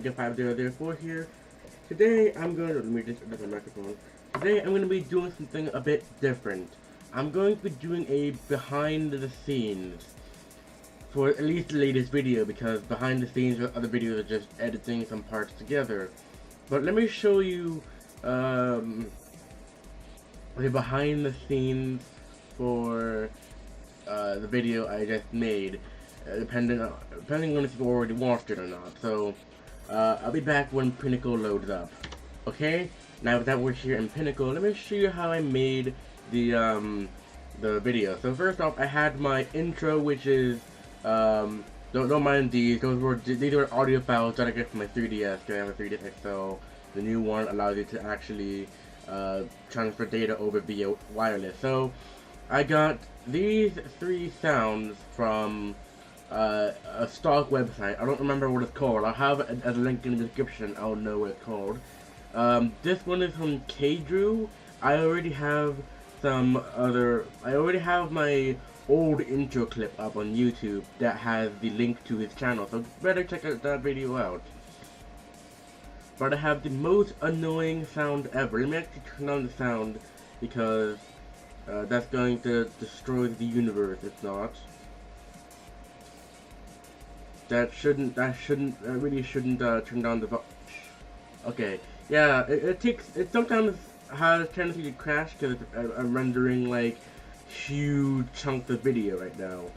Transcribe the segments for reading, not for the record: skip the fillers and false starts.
Get5004 here. Today I'm going to, let me just adjust my microphone. Today I'm going to be doing something a bit different. I'm going to be doing a behind the scenes for at least the latest video, because behind the scenes other videos are just editing some parts together. But let me show you the behind the scenes for the video I just made, depending on if you've already watched it or not. So I'll be back when Pinnacle loads up. Okay, now that we're here in Pinnacle, let me show you how I made the video. So first off, I had my intro, which is don't mind these. These were audio files that I get from my 3DS. Because I have a 3DS XL. The new one allows you to actually transfer data over via wireless. So I got these 3 sounds from a stock website. I don't remember what it's called. I'll have it as a link in the description. I'll know what it's called. This one is from K-Drew. I already have my old intro clip up on YouTube that has the link to his channel, so better check out that video out. But I have the most annoying sound ever. Let me actually turn on the sound, because that's going to destroy the universe if not. That really shouldn't turn down the okay. Yeah, it sometimes has a tendency to crash because I'm rendering like huge chunks of video right now.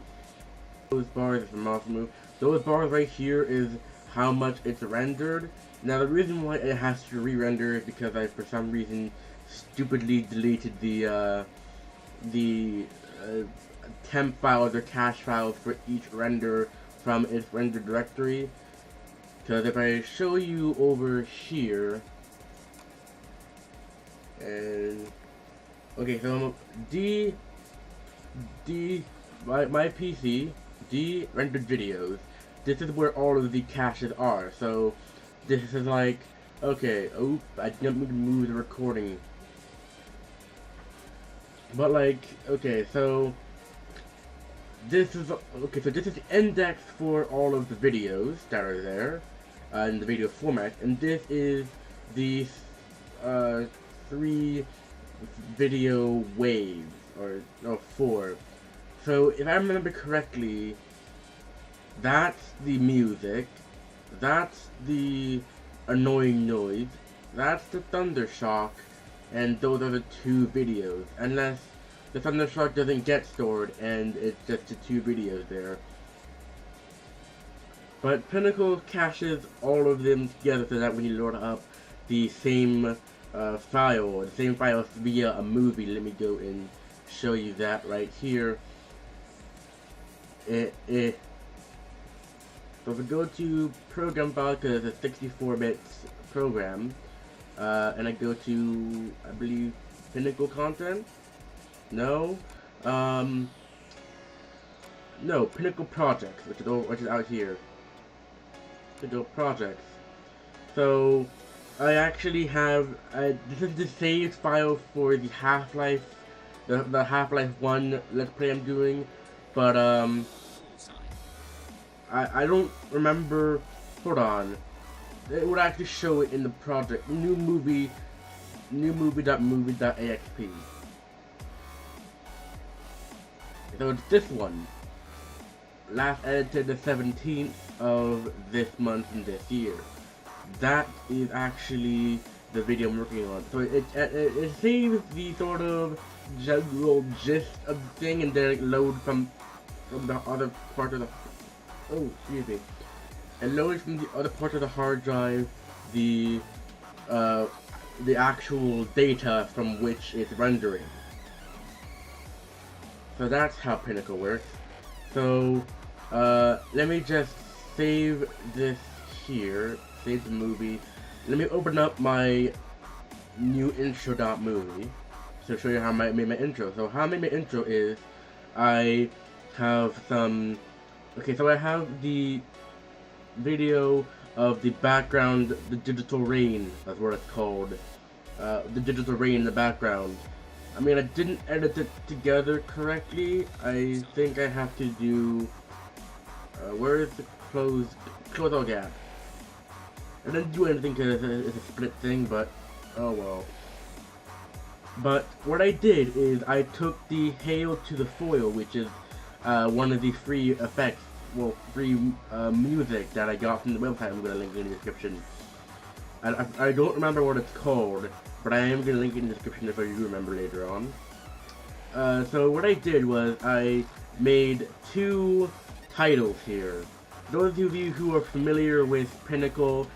Those bars, if I'm off move, those bars right here is how much it's rendered. Now the reason why it has to re-render is because I, for some reason, stupidly deleted the temp files or cache files for each render from its render directory. Because if I show you over here, and okay, so my PC, rendered videos, this is where all of the caches are. So this is like, okay, oh, I didn't mean to move the recording. But like, okay, so this is the index for all of the videos that are there in the video format, and this is the 3 video waves, or no, 4. So if I remember correctly, that's the music, that's the annoying noise, that's the Thundershock, and those are the 2 videos, unless the Thundershock doesn't get stored and it's just the 2 videos there. But Pinnacle caches all of them together so that when you load up the same file via a movie. Let me go and show you that right here. So if we go to program file, because it's a 64-bit program, and I go to, I believe, Pinnacle content. No, no, Pinnacle projects, which is out here. Pinnacle projects. So I actually have this is the saved file for the Half-Life, the Half-Life 1 Let's Play I'm doing, but I don't remember. Hold on, it would actually show it in the project new movie.movie.axp. So it's this one, last edited the 17th of this month and this year. That is actually the video I'm working on. So it saves the sort of general gist of the thing, and then it loads from the other part of the, oh, excuse me, it loads from the other part of the hard drive the actual data from which it's rendering. So that's how Pinnacle works. So let me just save this here, save the movie. Let me open up my new intro.movie to show you how I made my intro. So how I made my intro is, I have some, okay, so I have the video of the background, the digital rain, that's what it's called. The digital rain in the background. I mean, I didn't edit it together correctly. I think I have to do, where is the close all gap? I didn't do anything because it's a split thing, but oh well. But what I did is I took the Hail to the Foil, which is one of the free effects, well, free music that I got from the website. I'm going to link in the description. I don't remember what it's called, but I am going to link it in the description if I do remember later on. So what I did was I made 2 titles here. Those of you who are familiar with Pinnacle,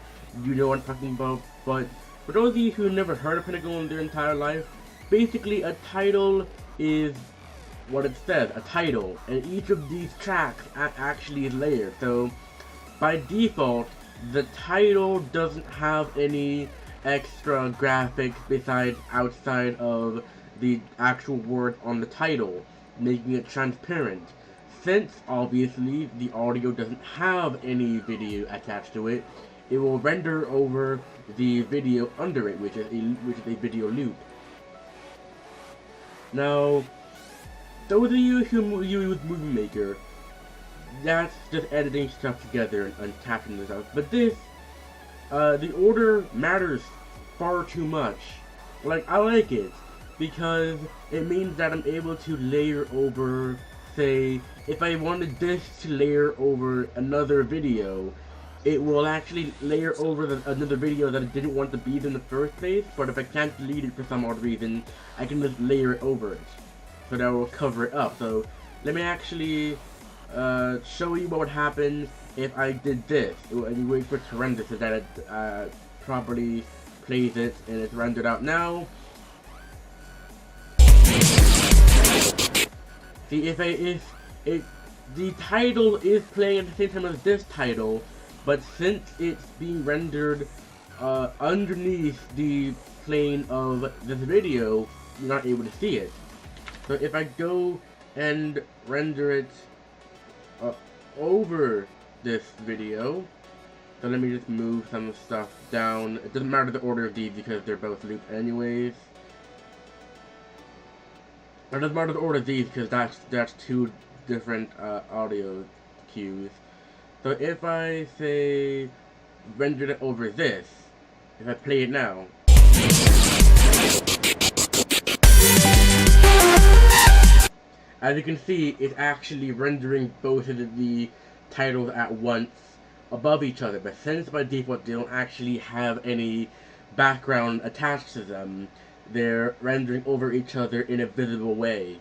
you know what I'm talking about, but for those of you who never heard of Pinnacle in their entire life, basically a title is what it says, a title, and each of these tracks actually is layered. So by default, the title doesn't have any extra graphics besides outside of the actual words on the title, making it transparent. Since obviously the audio doesn't have any video attached to it, it will render over the video under it, which is a video loop. Now, those of you who use Movie Maker, that's just editing stuff together and attaching this up. But this, the order matters far too much. Like, I like it because it means that I'm able to layer over, say, if I wanted this to layer over another video, it will actually layer over another video that I didn't want to be in the first place, but if I can't delete it for some odd reason, I can just layer it over it. So that will cover it up. So let me actually show you what would happen if I did this. And you wait for it to render so that it properly plays it and it's rendered out now. See, the title is playing at the same time as this title, but since it's being rendered underneath the plane of this video, you're not able to see it. So if I go and render it over this video, so let me just move some stuff down. It doesn't matter the order of these because they're both looped anyways. It doesn't matter the order of these because that's 2 different audio cues. So if I say render it over this, if I play it now, as you can see, it's actually rendering both of the titles at once above each other. But since by default they don't actually have any background attached to them, they're rendering over each other in a visible way.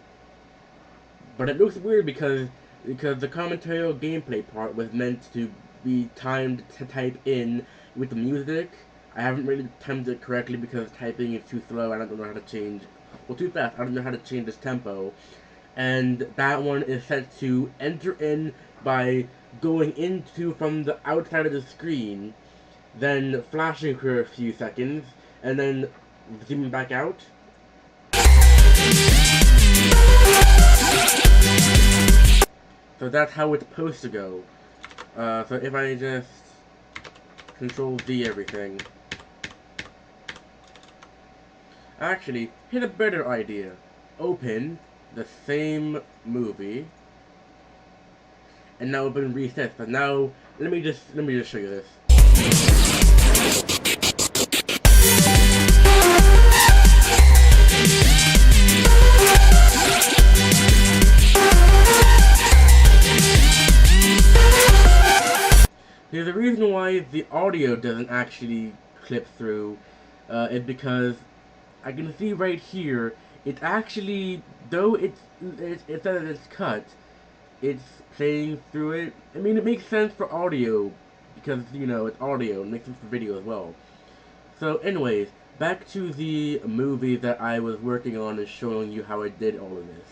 But it looks weird because the commentary gameplay part was meant to be timed to type in with the music. I haven't really timed it correctly because typing is too slow. I don't know how to change, well, too fast. I don't know how to change this tempo. And that one is set to enter in by going into from the outside of the screen, then flashing for a few seconds, and then zooming back out. So that's how it's supposed to go. So if I just Control V everything. Actually, here's a better idea. Open the same movie, and now it's been reset. But now let me just show you this. There's a reason why the audio doesn't actually clip through, is because I can see right here, it's actually, though it says it's cut, it's playing through it. I mean, it makes sense for audio, because, you know, it's audio, it makes sense for video as well. So anyways, back to the movie that I was working on and showing you how I did all of this.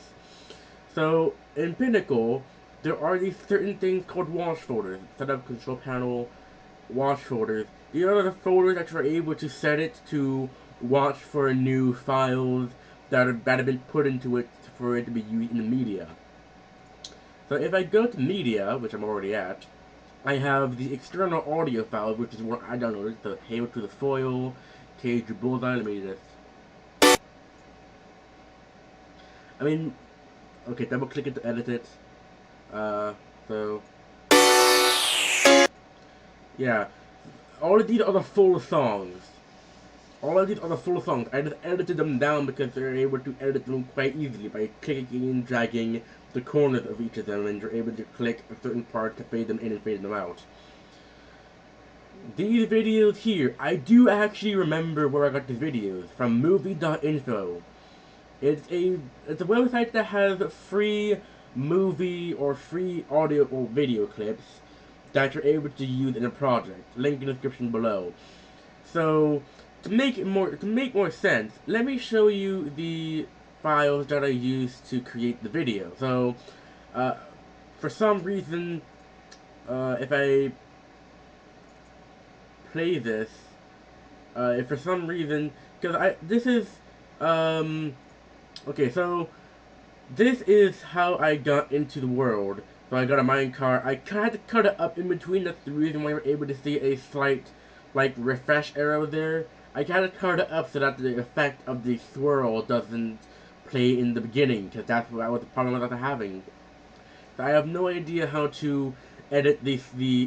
So, in Pinnacle, there are these certain things called watch folders. Setup control panel watch folders. These are the folders that you're able to set it to watch for new files that have been put into it for it to be used in the media. So if I go to media, which I'm already at, I have the external audio files, which is what I downloaded. So Hail to the Foil, Cage Bullseye. Let me just, I mean, okay, double click it to edit it. So yeah, all of these are the full songs. All of these are the full songs. I just edited them down because they're able to edit them quite easily by clicking and dragging the corners of each of them, and you're able to click a certain part to fade them in and fade them out. These videos here, I do actually remember where I got these videos from movie.info. It's a website that has free movie or free audio or video clips that you're able to use in a project. Link in the description below. So to make more sense, let me show you the files that I used to create the video. So uh, for some reason, if I play this, if for some reason, because this is um okay, so this is how I got into the world. So I got a minecart. I had to cut it up in between. That's the reason why you're able to see a slight, like, refresh arrow there. I had to cut it up so that the effect of the swirl doesn't play in the beginning, because that's what the problem I was having. So I have no idea how to edit the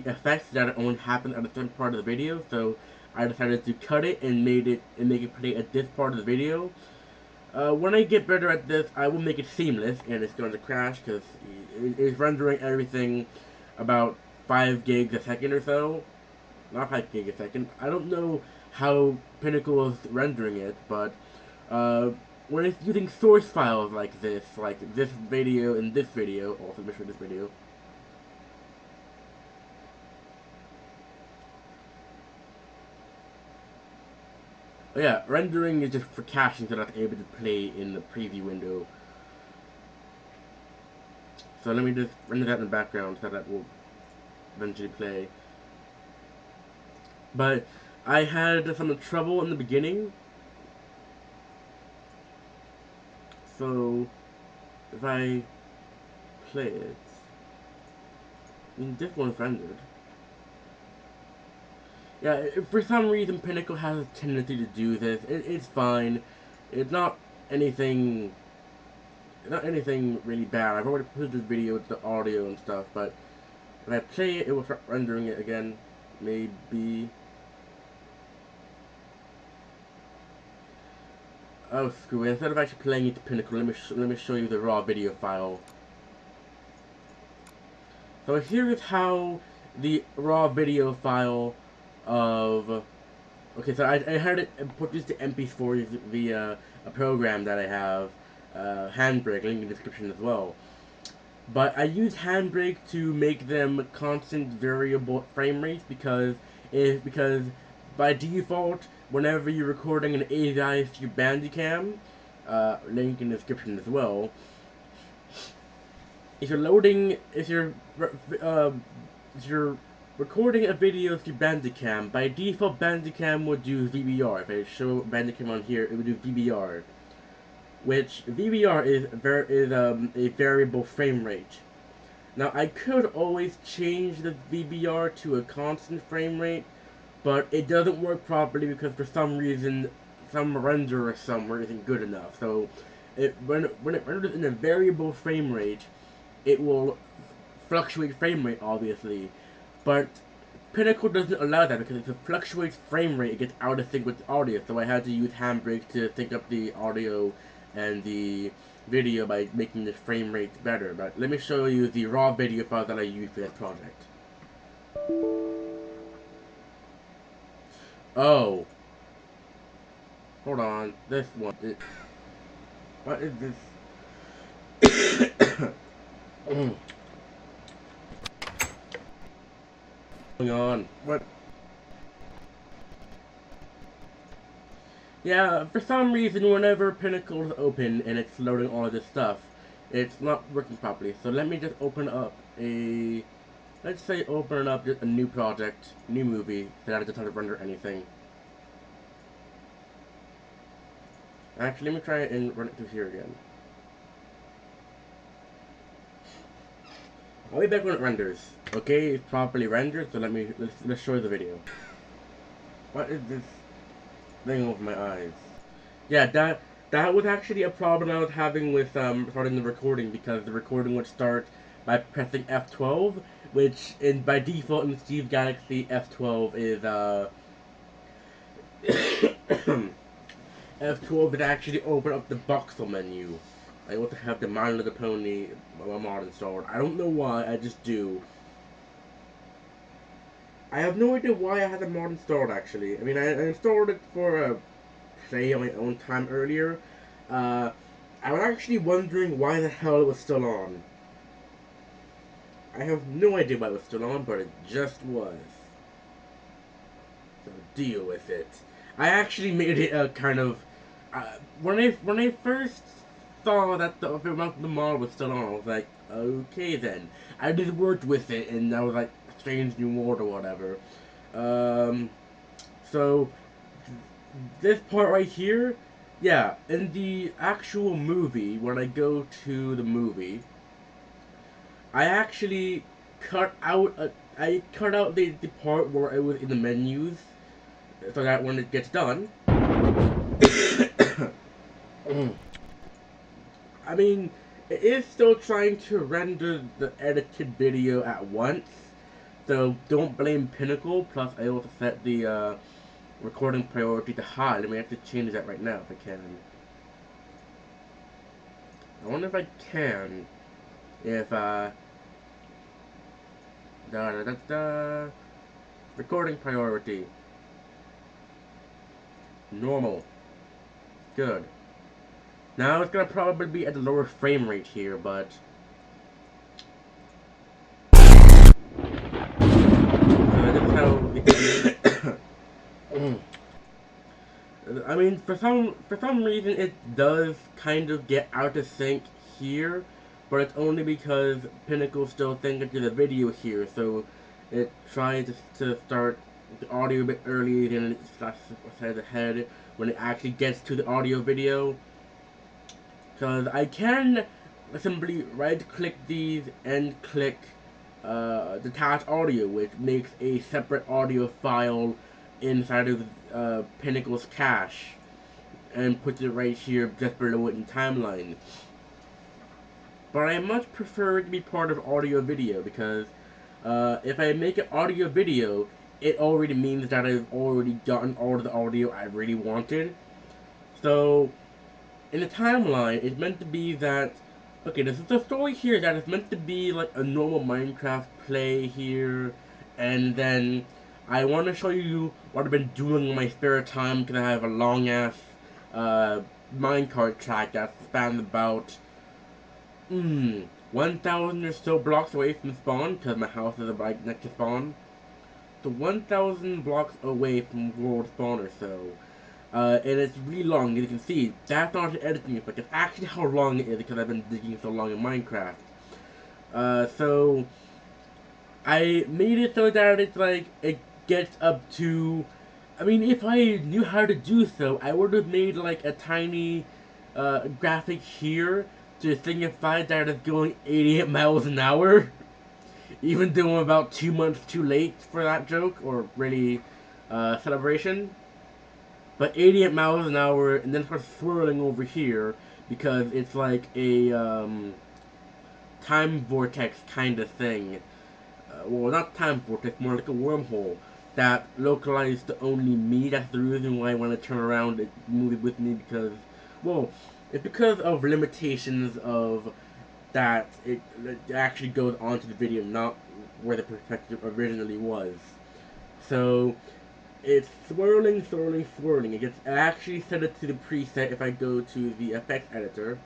effects that only happen at a certain part of the video. So I decided to cut it and make it play at this part of the video. When I get better at this, I will make it seamless, and it's going to crash because it's rendering everything about 5 gigs a second or so. Not 5 gigs a second. I don't know how Pinnacle is rendering it, but uh, when it's using source files like this video and this video, also make sure this video. Oh yeah, rendering is just for caching so that's able to play in the preview window. So let me just render that in the background so that will eventually play. But I had some trouble in the beginning. So if I play it, I mean, this one's rendered. Yeah, for some reason Pinnacle has a tendency to do this. It's fine. It's anything not anything really bad. I've already put this video with the audio and stuff, but if I play it, it will start rendering it again. Maybe. Oh, screw it. Instead of actually playing it to Pinnacle, let me show you the raw video file. So here is how the raw video file of... Okay, so I had it put this to MP4 via a program that I have, Handbrake, link in the description as well. But I use Handbrake to make them constant variable frame rates because by default, whenever you're recording an AVI through Bandicam, link in the description as well, if you're loading, if you're recording a video through Bandicam, by default Bandicam would do VBR. If I show Bandicam on here, it would do VBR, which VBR is a variable frame rate. Now I could always change the VBR to a constant frame rate, but it doesn't work properly because for some reason some renderer somewhere isn't good enough. So when it renders in a variable frame rate, it will fluctuate frame rate, obviously, but Pinnacle doesn't allow that because if it fluctuates frame rate, it gets out of sync with the audio. So I had to use Handbrake to sync up the audio and the video by making the frame rates better. But let me show you the raw video file that I used for this project. Oh, hold on, this one. What is this? Going on? What? Yeah, for some reason, whenever Pinnacle is open and it's loading all of this stuff, it's not working properly. So let me just open up let's say open up just a new project, new movie, that I just have to render anything. Actually, let me try it and run it through here again. I'll be back when it renders. Okay, it's properly rendered, so let's show you the video. What is this thing over my eyes? Yeah, that was actually a problem I was having with starting the recording because the recording would start by pressing F12, which by default in Steve Galaxy F12 is F12 would actually open up the voxel menu. I want to have the My Little Pony mod installed. I don't know why, I just do. I have no idea why I had the mod installed actually. I mean, I installed it for play on my own time earlier. I was actually wondering why the hell it was still on. I have no idea why it was still on, but it just was. So deal with it. I actually made it a kind of when I first saw that the mod was still on, I was like, okay then. I just worked with it, and I was like, strange new world or whatever. So this part right here, yeah, in the actual movie, when I go to the movie, I actually I cut out the part where it was in the menus, so that when it gets done, I mean, it is still trying to render the edited video at once, so don't blame Pinnacle. Plus, I also set the recording priority to high. I may have to change that right now if I can. I wonder if I can. If recording priority normal, good. Now it's gonna probably be at a lower frame rate here, but that's how. I mean, for some reason, it does kind of get out of sync here, but it's only because Pinnacle still thinking to the video here, so it tries to start the audio a bit early, then it slashes ahead when it actually gets to the audio video. Because I can simply right-click these and click detach audio, which makes a separate audio file inside of Pinnacle's cache and puts it right here just below it in timeline. But I much prefer it to be part of audio video because if I make it audio video, it already means that I've already gotten all of the audio I really wanted. So in the timeline, it's meant to be that, okay, this is a story here that is meant to be like a normal Minecraft play here, and then I want to show you what I've been doing in my spare time because I have a long ass minecart track that spans about 1,000 or so blocks away from spawn because my house is right next to spawn. So 1,000 blocks away from world spawn or so. And it's really long, as you can see. That's not the editing effect, it's actually how long it is because I've been digging so long in Minecraft. So I made it so that it's like, it gets up to, I mean, if I knew how to do so, I would have made like a tiny graphic here to signify that it's going 88 miles an hour. Even though I'm about 2 months too late for that joke, or really celebration. But 88 miles an hour, and then starts swirling over here because it's like a time vortex kind of thing. Well, not time vortex, more like a wormhole that localized to only me. That's the reason why I want to turn around and move it with me because, well, it's because of limitations of that it actually goes onto the video, not where the perspective originally was. So it's swirling, swirling, swirling. I actually set it to the preset if I go to the effects editor.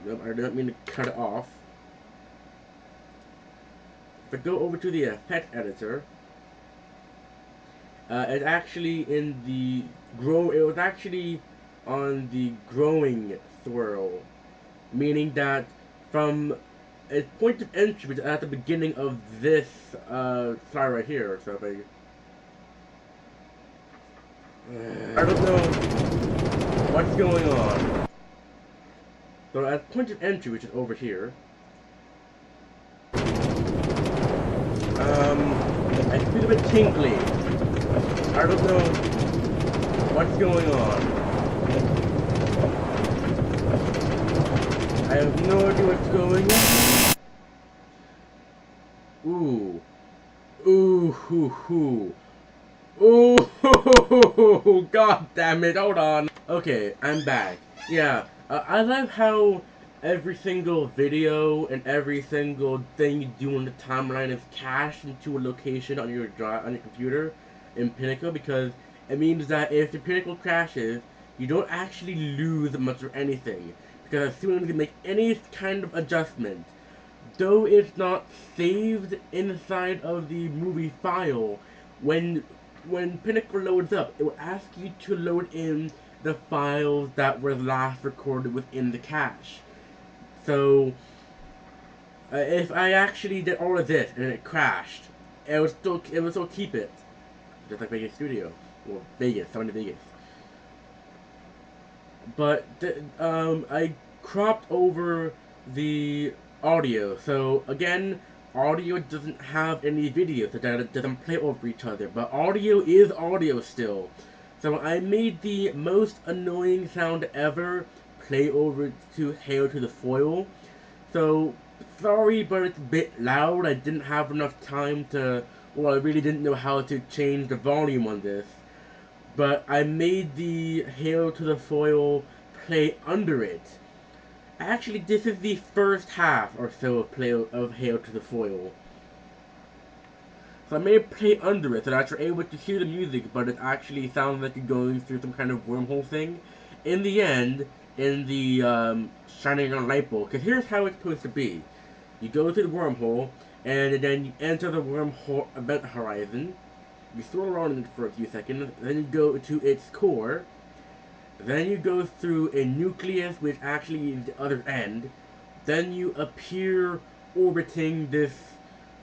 Nope, I don't mean to cut it off. If I go over to the effects editor, it's actually in the it was actually on the growing swirl, meaning that from its point of entry, which is at the beginning of this slide right here. So if I don't know what's going on. So at point of entry, which is over here, I feel a bit tingly. I don't know what's going on. I have no idea what's going on. Ooh. Ooh, hoo, hoo. Ooh, god damn it, hold on. Okay, I'm back. Yeah, I love how every single video and every single thing you do on the timeline is cached into a location on your drive, on your computer in Pinnacle, because it means that if the Pinnacle crashes, you don't actually lose much of anything. Because as soon as you make any kind of adjustment, though it's not saved inside of the movie file, when Pinnacle loads up, it will ask you to load in the files that were last recorded within the cache. So, if I actually did all of this and it crashed, it would still keep it, just like Vegas Studio or Vegas, Sony Vegas. But I cropped over the audio. So again, audio doesn't have any video, so that it doesn't play over each other. But audio is audio still. So I made the most annoying sound ever play over to Hail to the Foil. So sorry, but it's a bit loud. I didn't have enough time to. Well, I really didn't know how to change the volume on this. But I made the Hail to the Foil play under it. Actually, this is the first half or so of Hail to the Foil. So I made it play under it so that you're able to hear the music, but it actually sounds like you're going through some kind of wormhole thing. In the end, in the shining on light bulb, because here's how it's supposed to be. You go to the wormhole, and then you enter the wormhole event horizon. You swirl around in it for a few seconds, then you go to its core, then you go through a nucleus, which actually is the other end. Then you appear orbiting this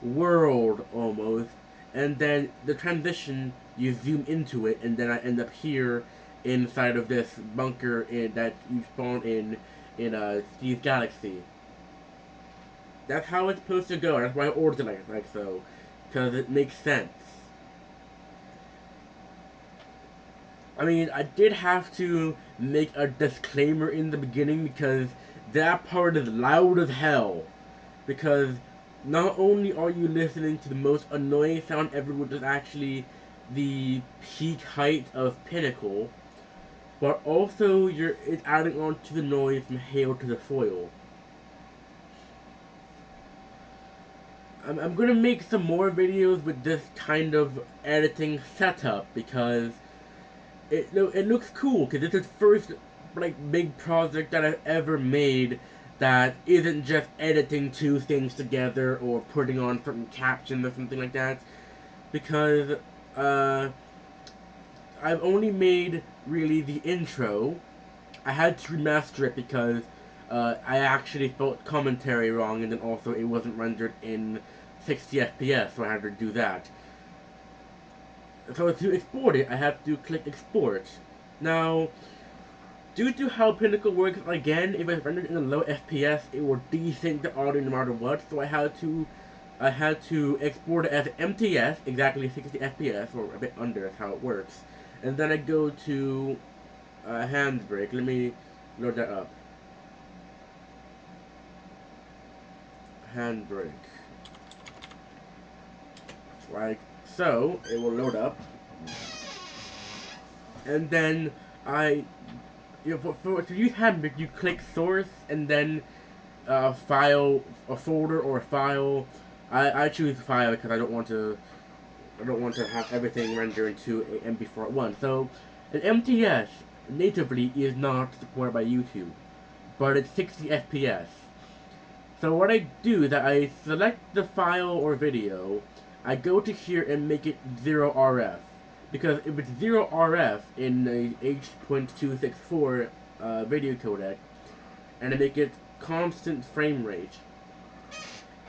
world almost, and then the transition, you zoom into it, and then I end up here inside of this bunker that you spawn in Steve's Galaxy. That's how it's supposed to go. That's why I ordered it like so, because it makes sense. I mean, I did have to make a disclaimer in the beginning because that part is loud as hell. Because not only are you listening to the most annoying sound ever, which is actually the peak height of Pinnacle, but also it's adding on to the noise from Hail to the Foil. I'm gonna make some more videos with this kind of editing setup because it looks cool because it's the first like big project that I've ever made that isn't just editing two things together or putting on certain captions or something like that. Because uh, I've only made really the intro. I had to remaster it because I actually felt commentary wrong, and then also it wasn't rendered in 60 FPS, so I had to do that. So to export it, I have to click export. Now, due to how Pinnacle works, again, if it's rendered in a low FPS, it will desync the audio no matter what. So I had to export it as MTS, exactly 60 FPS, or a bit under. That's how it works. And then I go to Handbrake. Let me load that up. Handbrake. Like so, it will load up, and then to use Handbrake, you click source and then file, a folder or a file. I choose file because I don't want to have everything rendered into a MP4 at once. So an MTS natively is not supported by YouTube, but it's 60 FPS. So what I do is that I select the file or video, I go to here and make it 0 RF. Because if it's 0 RF in a H.264 video codec, and I make it constant frame rate,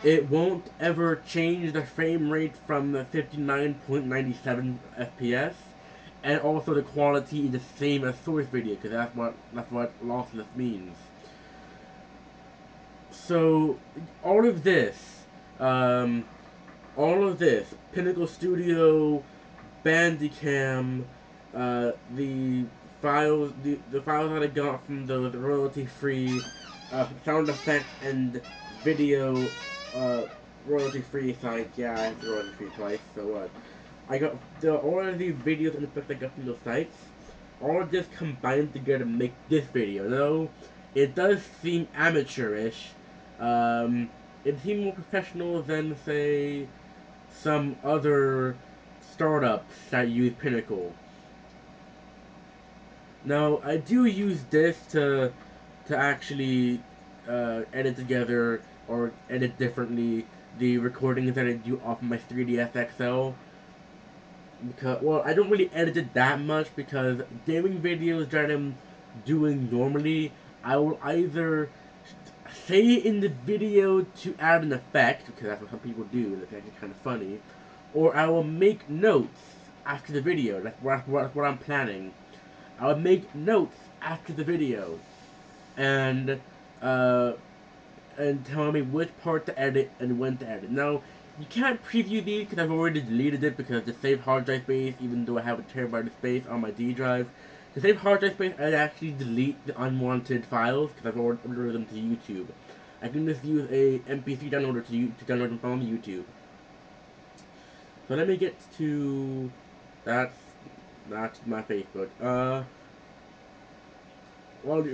it won't ever change the frame rate from the 59.97 FPS, and also the quality is the same as source video, because that's what lossless means. So um, all of this, Pinnacle Studio, Bandicam, the files that I got from the royalty-free sound effect and video royalty-free sites. Yeah, I have the royalty-free sites. So what? I got all of these videos and effects I got from those sites. All of this combined together to make this video. Though it does seem amateurish. Um, it seems more professional than say some other startups that use Pinnacle. Now I do use this to actually edit together or edit differently the recordings that I do off my 3ds XL. Because, well, I don't really edit it that much because gaming videos that I'm doing normally, I will either say in the video to add an effect, because that's what some people do, and it's actually kind of funny, or I will make notes after the video. That's what I'm planning. I would make notes after the video, and uh, and tell me which part to edit and when to edit. Now, you can't preview these because I've already deleted it because to save hard drive space, even though I have a terabyte of space on my D drive, to save hard drive space, I'd actually delete the unwanted files because I've already uploaded them to YouTube. I can just use a MP3 downloader to download them from YouTube. So let me get to that's that's my Facebook. Well,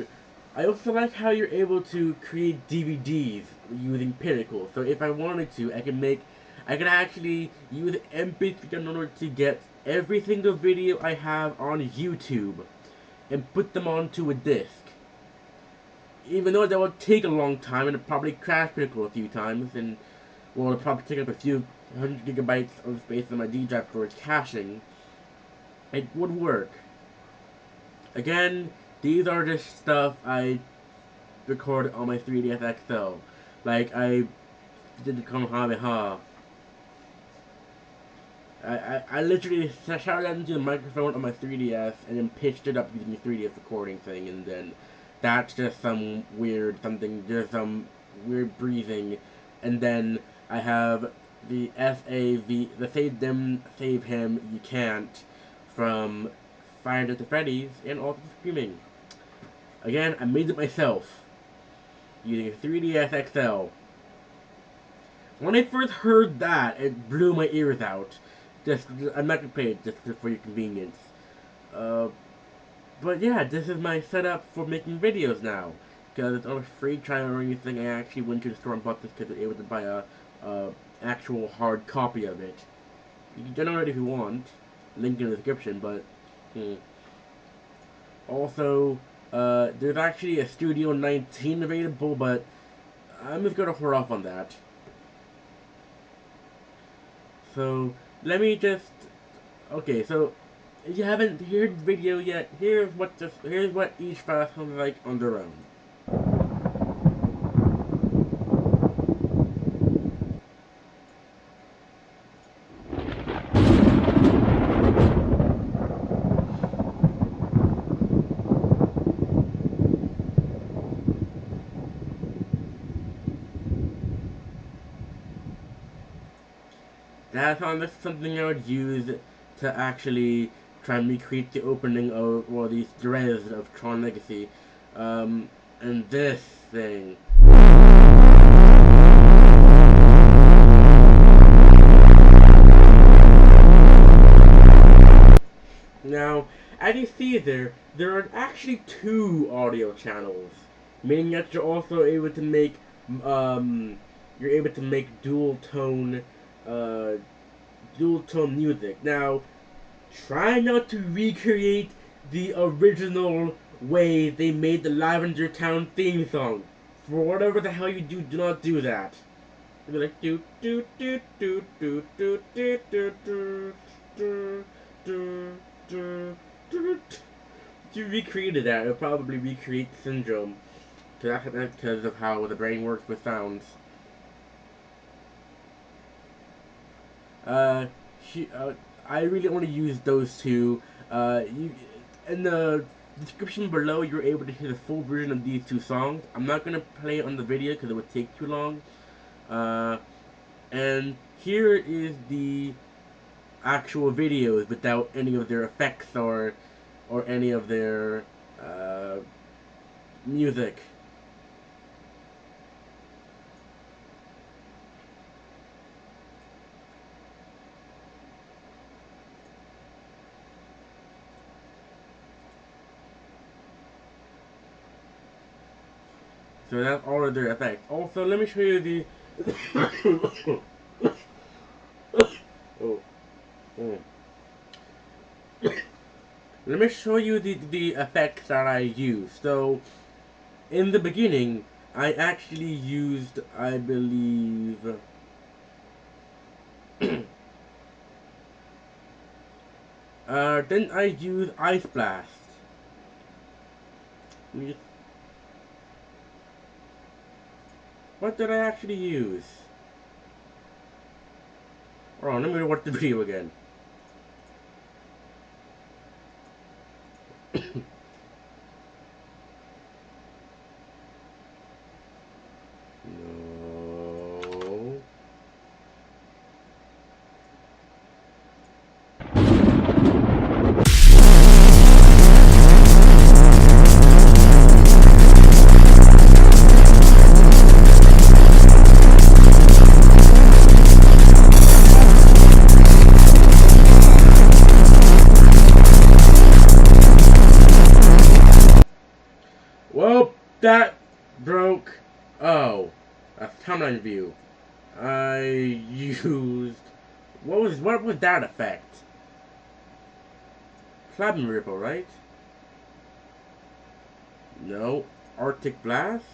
I also like how you're able to create DVDs using Pinnacle. So if I wanted to, I can actually use MP3 downloader to get every single video I have on YouTube and put them onto a disc. Even though that would take a long time and it'd probably crash Pinnacle a few times, and well, it'd probably take up a few hundred gigabytes of space on my D drive for its caching, it would work. Again, these are just stuff I record on my 3ds XL. Like I did the Kamehameha. I literally shouted out into the microphone on my 3ds and then pitched it up using the 3ds recording thing, and then that's just some weird something, just some weird breathing, and then I have the SAV, the Save Them, Save Him, You Can't, from Five Nights at Freddy's, and also Screaming. Again, I made it myself using a 3ds XL. When I first heard that, it blew my ears out. I'm not gonna play it just for your convenience. Uh, but yeah, this is my setup for making videos now. Because it's on a free trial or anything, I actually went to the store and bought this because I was able to buy a actual hard copy of it. You can download it if you want. Link in the description, but also there's actually a Studio 19 available, but I'm just gonna hold off on that. So let me just okay. So if you haven't heard the video yet, here's what each file sounds like on their own. That's something I would use to actually try and recreate the opening of well these threads of Tron Legacy, and this thing. Now, as you see there are actually two audio channels, meaning that you're also able to make, you're able to make uh, dual tone music. Now, try not to recreate the original way they made the Lavender Town theme song. For whatever the hell you do, do not do that. It'll be like do do do do do do do do do do do do do. If you recreated that, it'll probably recreate Syndrome. Because of how the brain works with sounds. Uh, I really want to use those two. In the description below, you're able to hear the full version of these two songs. I'm not gonna play it on the video because it would take too long. Uh, and here is the actual videos without any of their effects or any of their music. So that's all of their effects. Also, let me show you the. oh, oh. Let me show you the effects that I use. So, in the beginning, I actually used, I believe, then I used Ice Blast. What did I actually use? Hold on, let me watch the video again. No. Well, that broke. Oh, a timeline view. I used what was that effect? Platinum Ripple, right? No. Arctic Blast?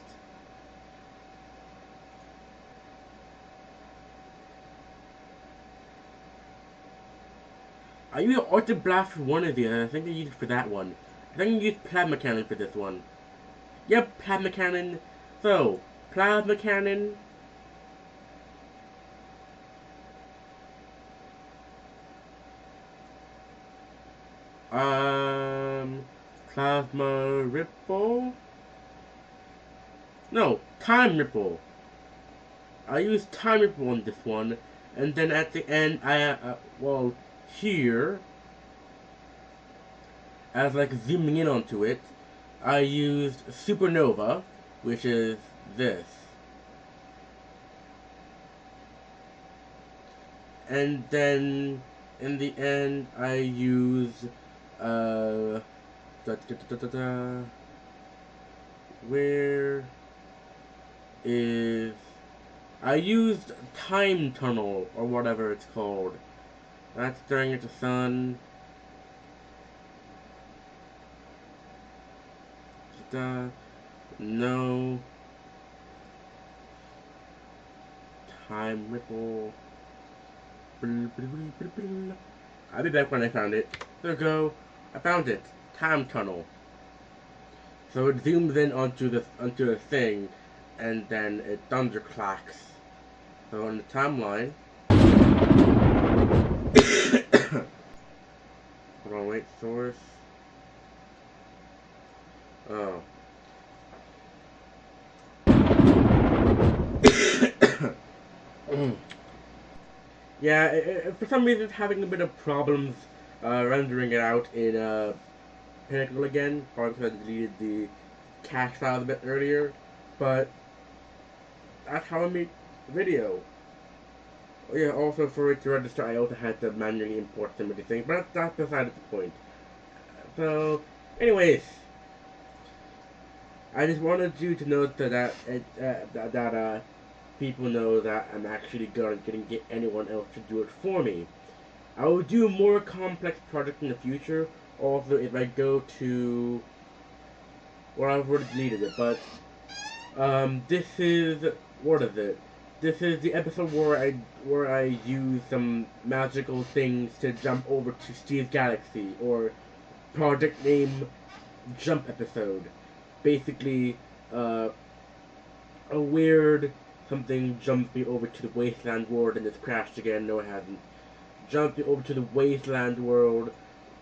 I used Arctic Blast for one of these, and I think I used it for that one. I think I used Plasma Cannon for this one. Yep, Plasma Cannon. So, Plasma Cannon. Plasma Ripple? No, Time Ripple. I used Time Ripple on this one, and then at the end, well, here, as like zooming in onto it, I used Supernova, which is this. And then in the end, I use uh, where is I used Time Tunnel or whatever it's called. That's staring at the sun. No. Time Ripple. I'll be back when I found it. There we go. I found it. Time Tunnel. So it zooms in onto the thing, and then it thunderclacks. So on the timeline. Hold on, wait, source. Oh. Yeah, for some reason it's having a bit of problems rendering it out in Pinnacle again. Probably because I deleted the cache files a bit earlier. But that's how I made the video. Oh, yeah, also for it to register, I also had to manually import some of the things, but that's beside the point. So, anyways, I just wanted you to know that people know that I'm actually going to get anyone else to do it for me. I will do a more complex project in the future. Also, if I go to, well, I've already deleted it, but this is what is it? This is the episode where I use some magical things to jump over to Steve's Galaxy, or project name jump episode. Basically, uh, a weird something jumps me over to the wasteland world and it's crashed again. No, it hasn't. Jumped me over to the wasteland world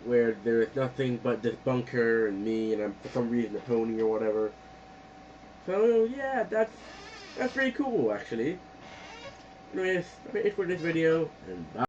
where there is nothing but this bunker and me, and I'm for some reason a pony or whatever. So yeah, that's pretty cool actually. Anyways, that's it for this video, and bye.